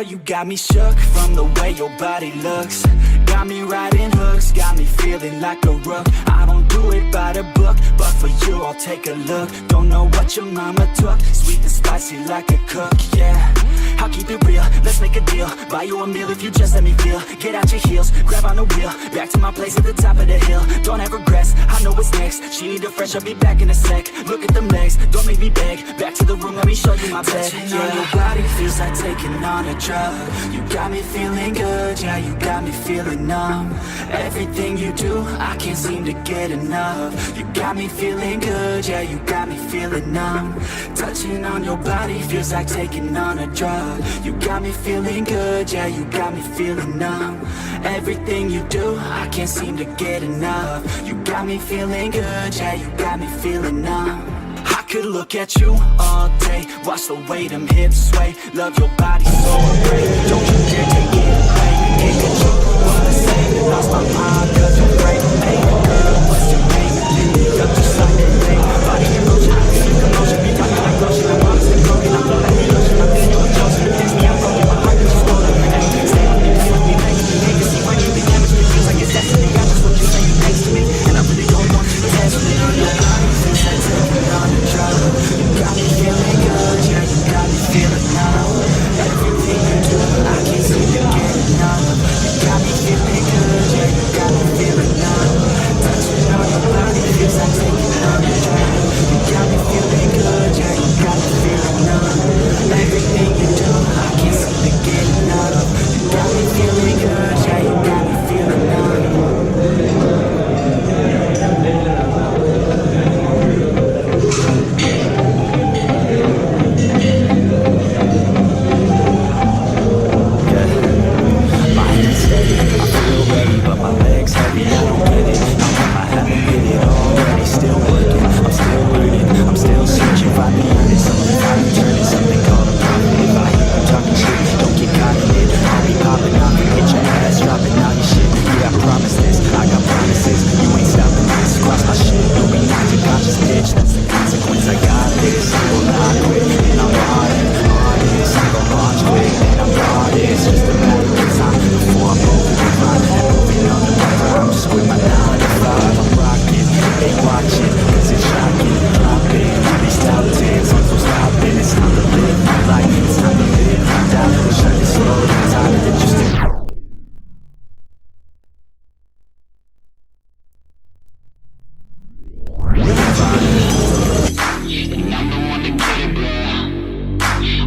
girl, you got me shook from the way your body looks. Got me riding hooks, got me feeling like a rook. I don't do it by the book, but for you I'll take a look. Don't know what your mama took, sweet and spicy like a cook, yeah. I'll keep it real, let's make a deal. Buy you a meal if you just let me feel. Get out your heels, grab on the wheel. Back to my place at the top of the hill. Don't have regrets, I know what's next. She need a fresh, I'll be back in a sec. Look at them legs, don't make me beg. Back to the room, let me show you my bed. Touching on your body feels like taking on a drug. You got me feeling good, yeah, you got me feeling numb. Everything you do, I can't seem to get enough. You got me feeling good, yeah, you got me feeling numb. Touching on your body feels like taking on a drug. You got me feeling good, yeah, you got me feeling numb. Everything you do, I can't seem to get enough. You got me feeling good, yeah, you got me feeling numb. I could look at you all day, watch the way them hips sway. Love your body so great, don't you dare take it away. Ain't that you wanna say, lost my mind cause you're great. Hey girl, what's your name? Lift me up just like that thing. Body in motion, I feel the commotion. Be talking like lotion, I'm honest and broken. I feel like me lotion, I feel you a Joseph. It fits me, I'm broken, my heart is just rolling. Hey, stay with me, feel me, make me. Can't see why you be damaged, it feels like it's destiny. I just want you to say you next to me, and I really don't want you to test me. On your body, feels like taking on a drug. You got me feeling good, yeah, you got me feeling numb. Everything you do, I can't seem to get enough. You got me feeling good, yeah, you got me feeling numb. Touching on your body feels like taking on a drug. You got me feeling good, yeah, you got me feeling numb. Everything you do, I can't seem to get enough. You got me feeling good, yeah, you got me feeling numb. But my legs heavy, I don't get it. I haven't hit it already, still working. I'm still learning, I'm still searching. Find me earning something, find me turning something called a profit. If I hear you talking shit, don't get caught in it. I'll be popping off and get your ass dropping out your shit. Yeah, I promise this, I got promises. You ain't stopping this, cross my shit. You'll be not your conscious bitch, that's the consequence. I got this, I will not quit. And I'm on this, I'm gon' launch quick. And I'm on this, just a matter of time before I'm over the line. I'm just with my 9 to 5, I'm rocking, they watching, cause it's shocking, dropping, these top 10s, I'm so stopping, it's time to live my life, it's time to live my die, wish I could slow down time and just and I'm the one to get it, bro.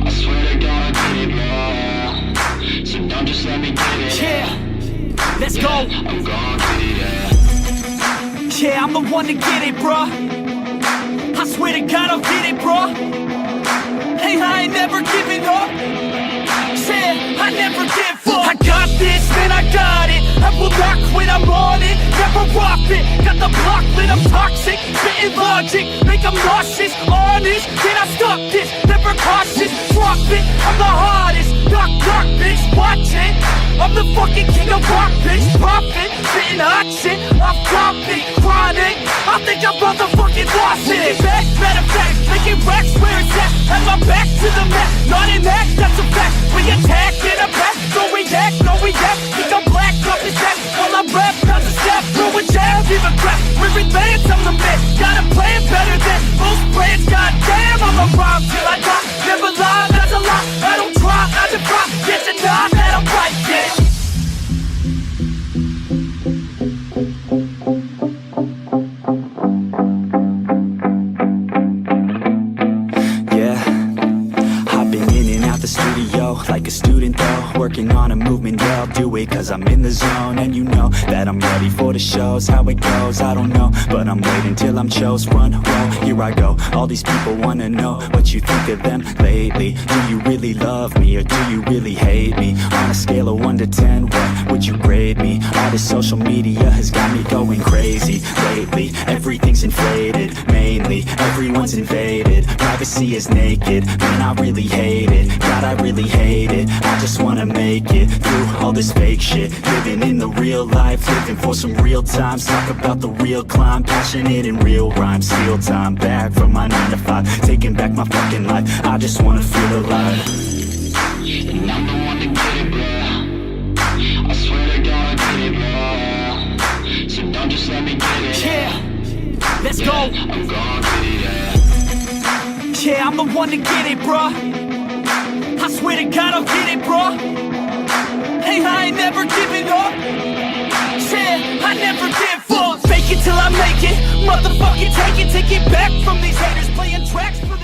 I swear to God I get it, bro. So don't just let me get it. Yeah. Let's go. I'm gon' get it, yeah, I'm the one to get it, bruh. I swear to God I'll get it, bruh. Hey, I ain't never giving up. Said I never give up. I got this, man, I got it. I will not quit, I'm on it. Never rock it. Got the block lit, I'm toxic. Spitting logic, make them nauseous. Honest, can I stop this? Never cautious, drop it. I'm the hardest. Knock, knock, bitch, watch it. I'm the fucking king of rock, bitch, poppin', spittin' hot shit, off topic, chronic. I think I'm motherfucking lost it. Back, matter of fact, making racks where it's at. Have my back to the map, not an act, that's a fact. We attack in a back, so we act, no we act. Think I'm black, up his back, while I rap, not a step. Throw a jab, give a crap, we're advanced, I'm the man. Got a plan better than most brands, goddamn. I'm a rhyme till I die, never lie, that's a lie. I don't try, I defy, get to die, that I'm right, yeah. Like a student though, working on a movement, yeah, I'll do it cause I'm in the zone. And you know that I'm ready for the shows, how it goes, I don't know, but I'm waiting till I'm chose. Front row, here I go, all these people wanna know what you think of them lately. Do you really love me, or do you really hate me? On a scale of 1 to 10, what would you grade me? All this social media has got me going crazy lately. Everything's inflated, mainly, everyone's invaded. Privacy is naked, man I really hate it. God I really hate it, I just wanna make it through all this fake shit. Living in the real life, living for some real times. Talk about the real climb, passionate in real rhymes. Steal time back from my 9 to 5, taking back my fucking life. I just wanna feel alive. And I'm the one to get it, bro. I swear to God I get it, bro. So don't just let me get it. Yeah, let's go. I'm gon' get it, yeah. Yeah, I'm the one to get it, bruh. I swear to God I'll get it, bruh. Hey, I ain't never giving up. Yeah, I never give up. Fake it till I make it. Motherfucking take it back from these haters playing tracks for the